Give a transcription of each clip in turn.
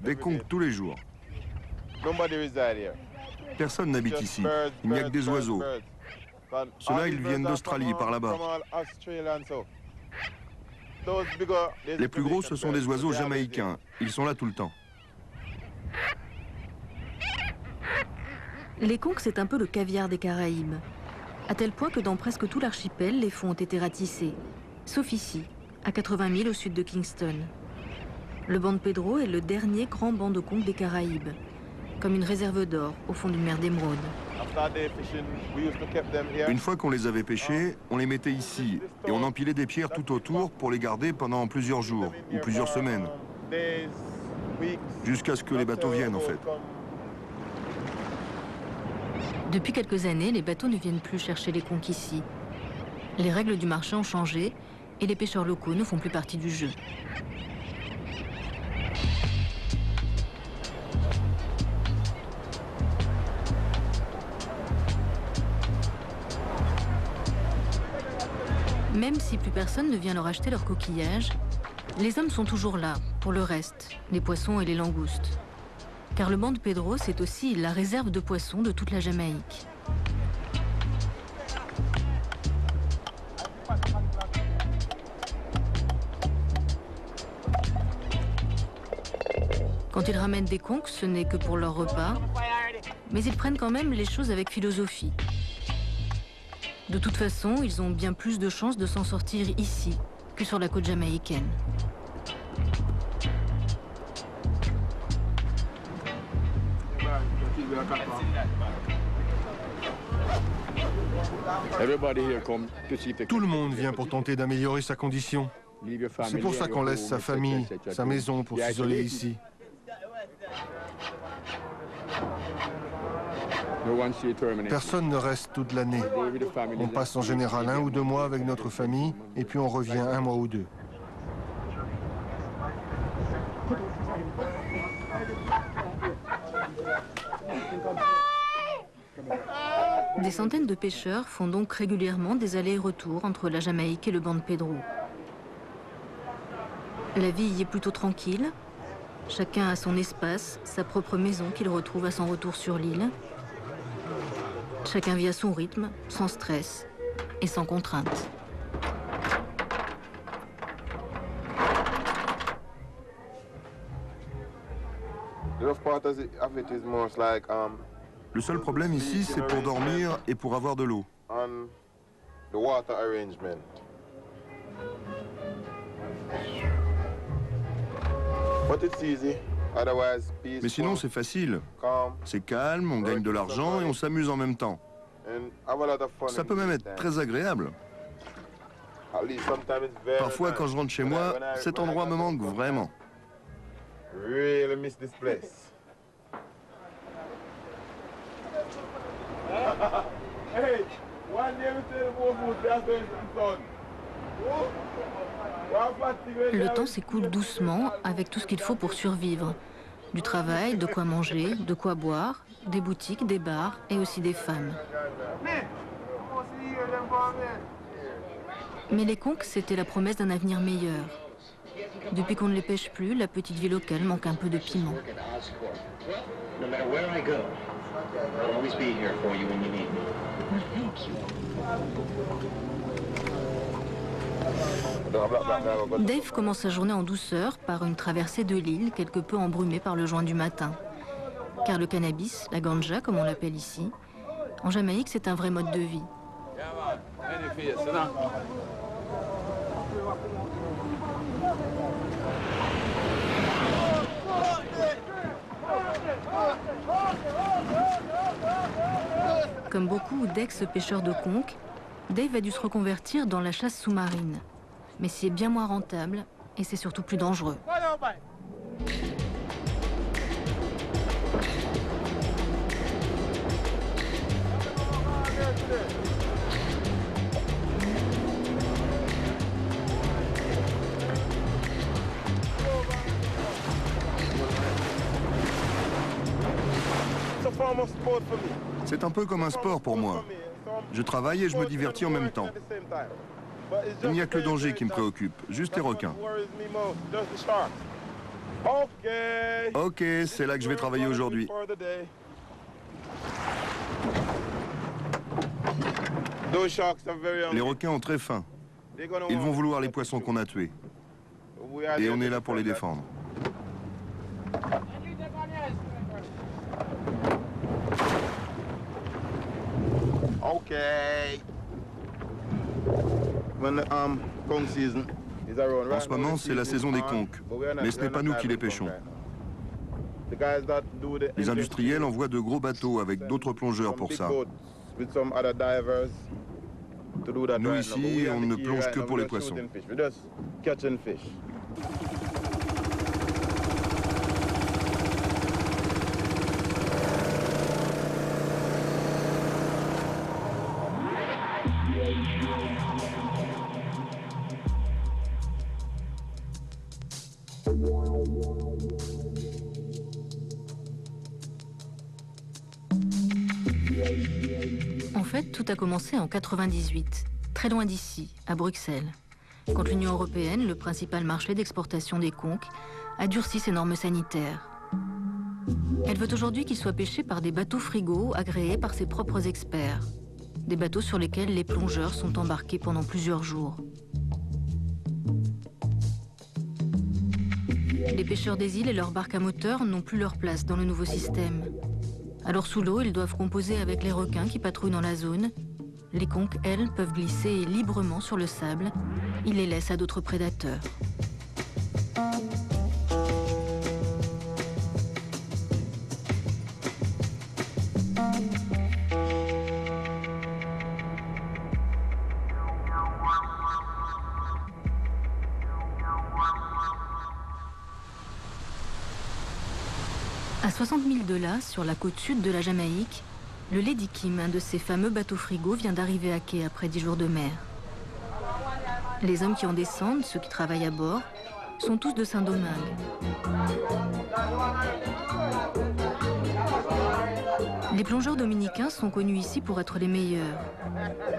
Des conques tous les jours. Personne n'habite ici. Il n'y a que des oiseaux. Ceux-là, ils viennent d'Australie, par là-bas. Les plus gros, ce sont des oiseaux jamaïcains. Ils sont là tout le temps. Les conques, c'est un peu le caviar des Caraïbes. À tel point que dans presque tout l'archipel, les fonds ont été ratissés. Sauf ici, à 80 000 au sud de Kingston. Le banc de Pedro est le dernier grand banc de conques des Caraïbes, comme une réserve d'or au fond d'une mer d'émeraude. Une fois qu'on les avait pêchés, on les mettait ici et on empilait des pierres tout autour pour les garder pendant plusieurs jours ou plusieurs semaines, jusqu'à ce que les bateaux viennent en fait. Depuis quelques années, les bateaux ne viennent plus chercher les conques ici. Les règles du marché ont changé et les pêcheurs locaux ne font plus partie du jeu. Même si plus personne ne vient leur acheter leurs coquillages, les hommes sont toujours là pour le reste, les poissons et les langoustes. Car le banc de Pedro, c'est aussi la réserve de poissons de toute la Jamaïque. Quand ils ramènent des conques, ce n'est que pour leur repas, mais ils prennent quand même les choses avec philosophie. De toute façon, ils ont bien plus de chances de s'en sortir ici que sur la côte jamaïcaine. Tout le monde vient pour tenter d'améliorer sa condition. C'est pour ça qu'on laisse sa famille, sa maison pour s'isoler ici. Personne ne reste toute l'année. On passe en général 1 ou 2 mois avec notre famille et puis on revient 1 mois ou 2. Des centaines de pêcheurs font donc régulièrement des allers et retours entre la Jamaïque et le banc de Pedro. La vie y est plutôt tranquille. Chacun a son espace, sa propre maison qu'il retrouve à son retour sur l'île. Chacun vit à son rythme, sans stress et sans contrainte. Le seul problème ici, c'est pour dormir et pour avoir de l'eau. Mais sinon, c'est facile. C'est calme, on gagne de l'argent et on s'amuse en même temps. Ça peut même être très agréable. Parfois, quand je rentre chez moi, cet endroit me manque vraiment. Le temps s'écoule doucement avec tout ce qu'il faut pour survivre. Du travail, de quoi manger, de quoi boire, des boutiques, des bars et aussi des femmes. Mais les conques, c'était la promesse d'un avenir meilleur. Depuis qu'on ne les pêche plus, la petite vie locale manque un peu de piment. Dave commence sa journée en douceur par une traversée de l'île quelque peu embrumée par le joint du matin. Car le cannabis, la ganja comme on l'appelle ici, en Jamaïque c'est un vrai mode de vie. Comme beaucoup d'ex-pêcheurs de conques, Dave a dû se reconvertir dans la chasse sous-marine. Mais c'est bien moins rentable et c'est surtout plus dangereux. C'est un peu comme un sport pour moi. Je travaille et je me divertis en même temps. Il n'y a que le danger qui me préoccupe, juste les requins. Ok, c'est là que je vais travailler aujourd'hui. Les requins ont très faim. Ils vont vouloir les poissons qu'on a tués. Et on est là pour les défendre. Ok. En ce moment, c'est la saison des conques, mais ce n'est pas nous qui les pêchons. Les industriels envoient de gros bateaux avec d'autres plongeurs pour ça. Nous ici, on ne plonge que pour les poissons. En fait, tout a commencé en 98, très loin d'ici, à Bruxelles, quand l'Union européenne, le principal marché d'exportation des conques, a durci ses normes sanitaires. Elle veut aujourd'hui qu'ils soient pêchés par des bateaux frigos agréés par ses propres experts, des bateaux sur lesquels les plongeurs sont embarqués pendant plusieurs jours. Les pêcheurs des îles et leurs barques à moteur n'ont plus leur place dans le nouveau système. Alors sous l'eau, ils doivent composer avec les requins qui patrouillent dans la zone. Les conques, elles, peuvent glisser librement sur le sable. Ils les laissent à d'autres prédateurs. À 60 000 de là, sur la côte sud de la Jamaïque, le Lady Kim, un de ces fameux bateaux frigos, vient d'arriver à quai après 10 jours de mer. Les hommes qui en descendent, ceux qui travaillent à bord, sont tous de Saint-Domingue. Les plongeurs dominicains sont connus ici pour être les meilleurs.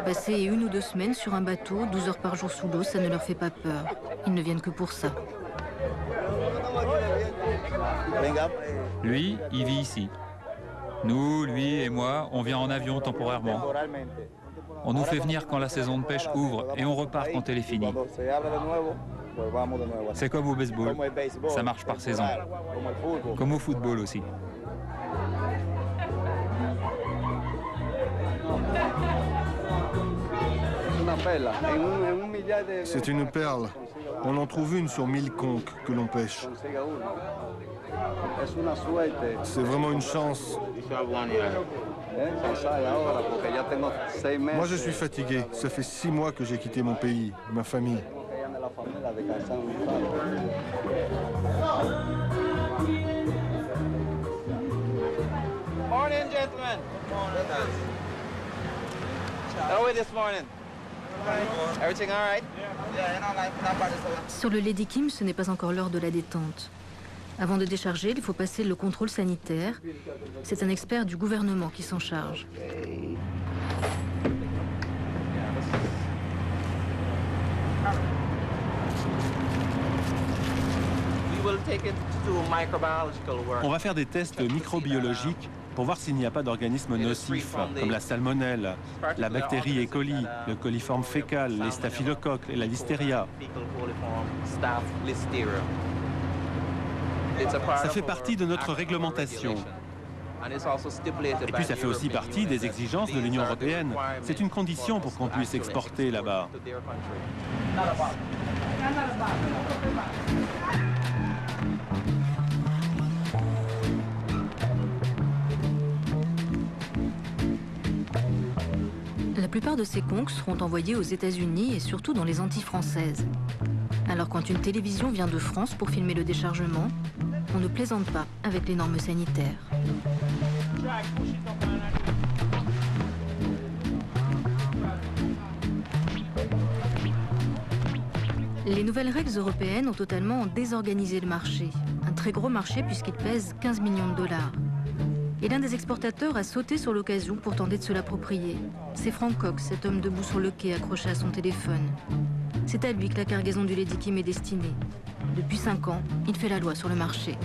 Passer 1 ou 2 semaines sur un bateau, 12 heures par jour sous l'eau, ça ne leur fait pas peur. Ils ne viennent que pour ça. Lui, il vit ici. Nous, lui et moi, on vient en avion temporairement. On nous fait venir quand la saison de pêche ouvre et on repart quand elle est finie. C'est comme au baseball, ça marche par saison. Comme au football aussi. C'est une perle. On en trouve une sur 1000 conques que l'on pêche. C'est vraiment une chance. Moi, je suis fatigué. Ça fait 6 mois que j'ai quitté mon pays, ma famille. Morning, gentlemen. How are you this morning? Everything all right? Sur le Lady Kim, ce n'est pas encore l'heure de la détente. Avant de décharger, il faut passer le contrôle sanitaire. C'est un expert du gouvernement qui s'en charge. On va faire des tests microbiologiques pour voir s'il n'y a pas d'organismes nocifs, comme la salmonelle, la bactérie E. coli, le coliforme fécal, les staphylocoques et la listeria. Ça fait partie de notre réglementation. Et puis ça fait aussi partie des exigences de l'Union européenne. C'est une condition pour qu'on puisse exporter là-bas. La plupart de ces conques seront envoyés aux États-Unis et surtout dans les Antilles françaises. Alors quand une télévision vient de France pour filmer le déchargement, on ne plaisante pas avec les normes sanitaires. Les nouvelles règles européennes ont totalement désorganisé le marché. Un très gros marché puisqu'il pèse 15 millions de dollars. Et l'un des exportateurs a sauté sur l'occasion pour tenter de se l'approprier. C'est Frank Cox, cet homme debout sur le quai accroché à son téléphone. C'est à lui que la cargaison du Lady Kim est destinée. Depuis 5 ans, il fait la loi sur le marché.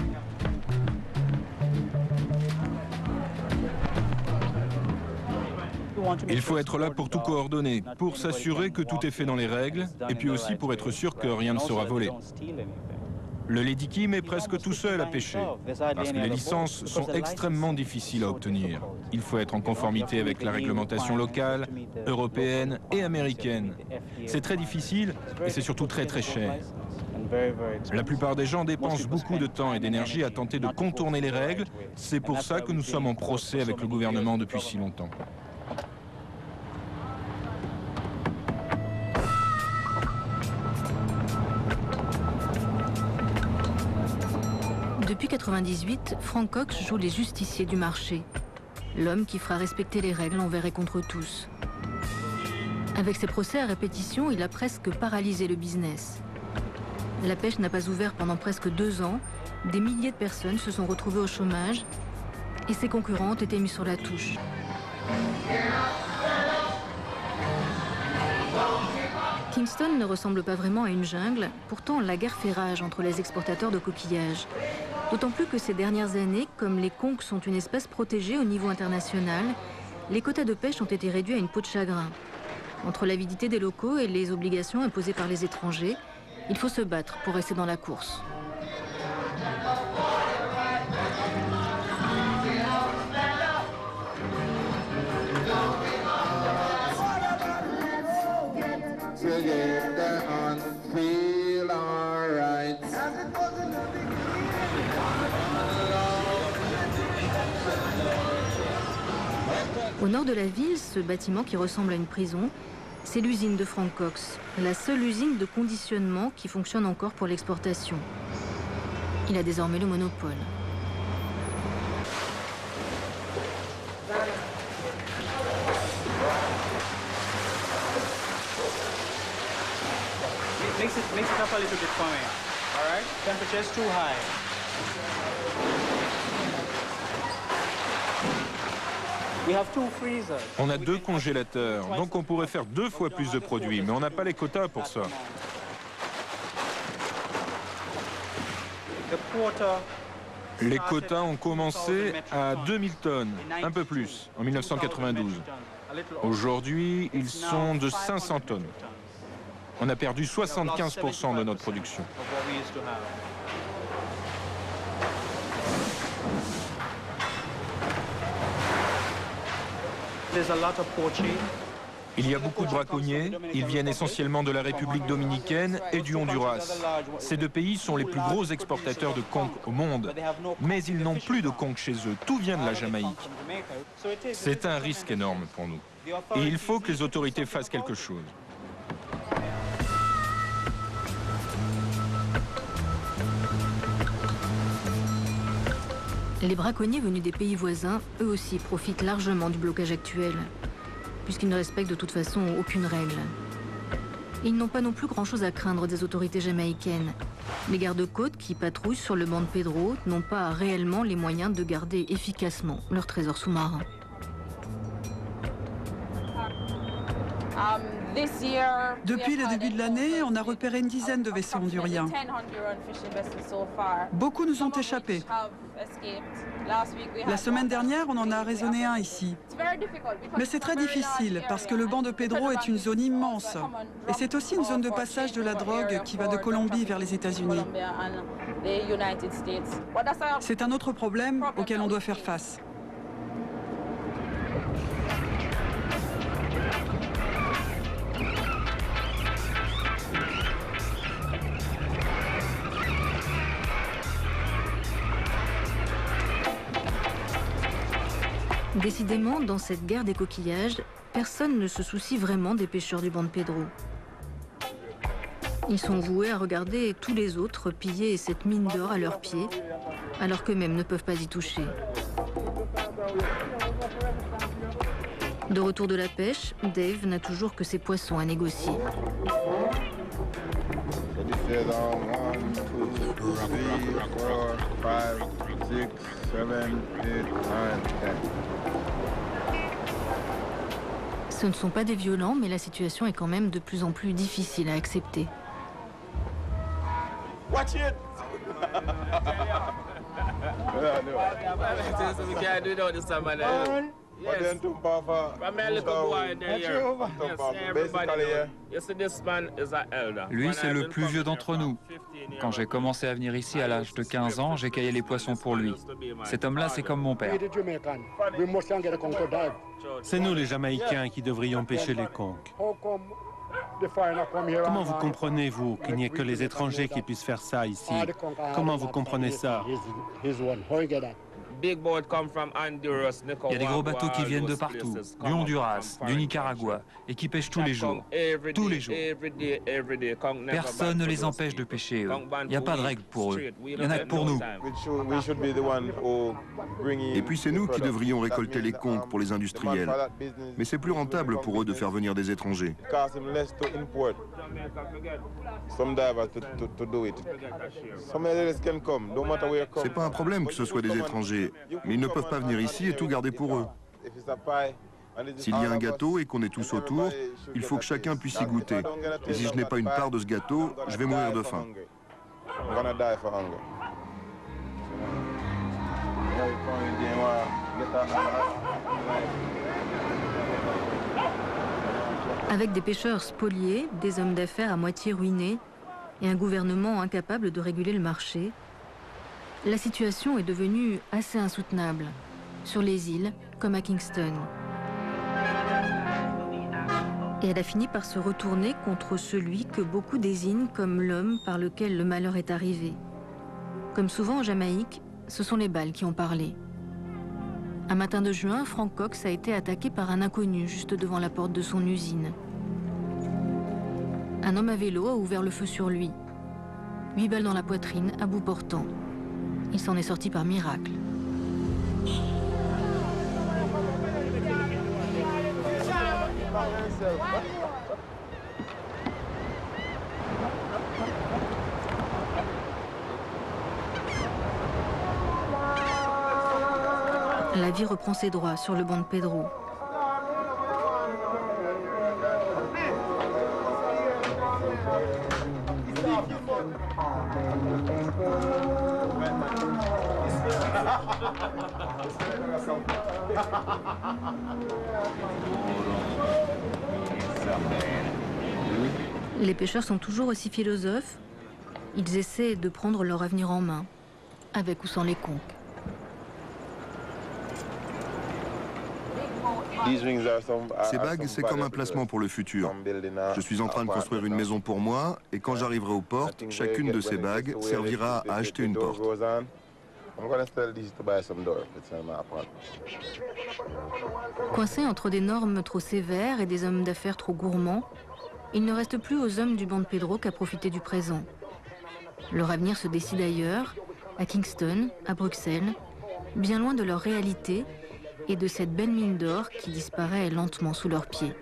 Il faut être là pour tout coordonner, pour s'assurer que tout est fait dans les règles, et puis aussi pour être sûr que rien ne sera volé. Le Lady Kim est presque tout seul à pêcher, parce que les licences sont extrêmement difficiles à obtenir. Il faut être en conformité avec la réglementation locale, européenne et américaine. C'est très difficile et c'est surtout très cher. La plupart des gens dépensent beaucoup de temps et d'énergie à tenter de contourner les règles. C'est pour ça que nous sommes en procès avec le gouvernement depuis si longtemps. Depuis 1998, Frank Cox joue les justiciers du marché. L'homme qui fera respecter les règles envers et contre tous. Avec ses procès à répétition, il a presque paralysé le business. La pêche n'a pas ouvert pendant presque 2 ans. Des milliers de personnes se sont retrouvées au chômage et ses concurrents ont été mis sur la touche. Kingston ne ressemble pas vraiment à une jungle, pourtant la guerre fait rage entre les exportateurs de coquillages. D'autant plus que ces dernières années, comme les conques sont une espèce protégée au niveau international, les quotas de pêche ont été réduits à une peau de chagrin. Entre l'avidité des locaux et les obligations imposées par les étrangers, il faut se battre pour rester dans la course. Au nord de la ville, ce bâtiment qui ressemble à une prison, c'est l'usine de Frank Cox, la seule usine de conditionnement qui fonctionne encore pour l'exportation. Il a désormais le monopole. Mix it up a little bit for me. All right? Temperature is too high. On a 2 congélateurs, donc on pourrait faire 2 fois plus de produits, mais on n'a pas les quotas pour ça. Les quotas ont commencé à 2000 tonnes, un peu plus, en 1992. Aujourd'hui, ils sont de 500 tonnes. On a perdu 75% de notre production. Il y a beaucoup de braconniers, ils viennent essentiellement de la République dominicaine et du Honduras. Ces 2 pays sont les plus gros exportateurs de conques au monde, mais ils n'ont plus de conques chez eux, tout vient de la Jamaïque. C'est un risque énorme pour nous, et il faut que les autorités fassent quelque chose. Les braconniers venus des pays voisins, eux aussi, profitent largement du blocage actuel, puisqu'ils ne respectent de toute façon aucune règle. Ils n'ont pas non plus grand-chose à craindre des autorités jamaïcaines. Les gardes-côtes qui patrouillent sur le banc de Pedro n'ont pas réellement les moyens de garder efficacement leur trésor sous-marin. Depuis le début de l'année, on a repéré une dizaine de vaisseaux honduriens. Beaucoup nous ont échappé. La semaine dernière, on en a arraisonné un ici. Mais c'est très difficile parce que le banc de Pedro est une zone immense. Et c'est aussi une zone de passage de la drogue qui va de Colombie vers les États-Unis. C'est un autre problème auquel on doit faire face. Décidément, dans cette guerre des coquillages, personne ne se soucie vraiment des pêcheurs du banc de Pedro. Ils sont voués à regarder tous les autres piller cette mine d'or à leurs pieds, alors qu'eux-mêmes ne peuvent pas y toucher. De retour de la pêche, Dave n'a toujours que ses poissons à négocier. Ce ne sont pas des violents, mais la situation est quand même de plus en plus difficile à accepter. Watch it! Lui, c'est le plus vieux d'entre nous. Quand j'ai commencé à venir ici à l'âge de 15 ans, j'ai caillé les poissons pour lui. Cet homme-là, c'est comme mon père. C'est nous les Jamaïcains qui devrions pêcher les conques. Comment vous comprenez, vous, qu'il n'y ait que les étrangers qui puissent faire ça ici? Comment vous comprenez ça? Il y a des gros bateaux qui viennent de partout, du Honduras, du Nicaragua, et qui pêchent tous les jours. Tous les jours. Personne ne les empêche de pêcher, eux. Il n'y a pas de règle pour eux. Il n'y en a que pour nous. Et puis c'est nous qui devrions récolter les conques pour les industriels. Mais c'est plus rentable pour eux de faire venir des étrangers. C'est pas un problème que ce soit des étrangers, mais ils ne peuvent pas venir ici et tout garder pour eux. S'il y a un gâteau et qu'on est tous autour, il faut que chacun puisse y goûter. Et si je n'ai pas une part de ce gâteau, je vais mourir de faim. Avec des pêcheurs spoliés, des hommes d'affaires à moitié ruinés et un gouvernement incapable de réguler le marché, la situation est devenue assez insoutenable, sur les îles comme à Kingston. Et elle a fini par se retourner contre celui que beaucoup désignent comme l'homme par lequel le malheur est arrivé. Comme souvent en Jamaïque, ce sont les balles qui ont parlé. Un matin de juin, Frank Cox a été attaqué par un inconnu juste devant la porte de son usine. Un homme à vélo a ouvert le feu sur lui. 8 balles dans la poitrine, à bout portant. Il s'en est sorti par miracle. La vie reprend ses droits sur le banc de Pedro. Les pêcheurs sont toujours aussi philosophes. Ils essaient de prendre leur avenir en main, avec ou sans les conques. Ces bagues, c'est comme un placement pour le futur. Je suis en train de construire une maison pour moi, et quand j'arriverai aux portes, chacune de ces bagues servira à acheter une porte. Coincés entre des normes trop sévères et des hommes d'affaires trop gourmands, il ne reste plus aux hommes du banc de Pedro qu'à profiter du présent. Leur avenir se décide ailleurs, à Kingston, à Bruxelles, bien loin de leur réalité et de cette belle mine d'or qui disparaît lentement sous leurs pieds.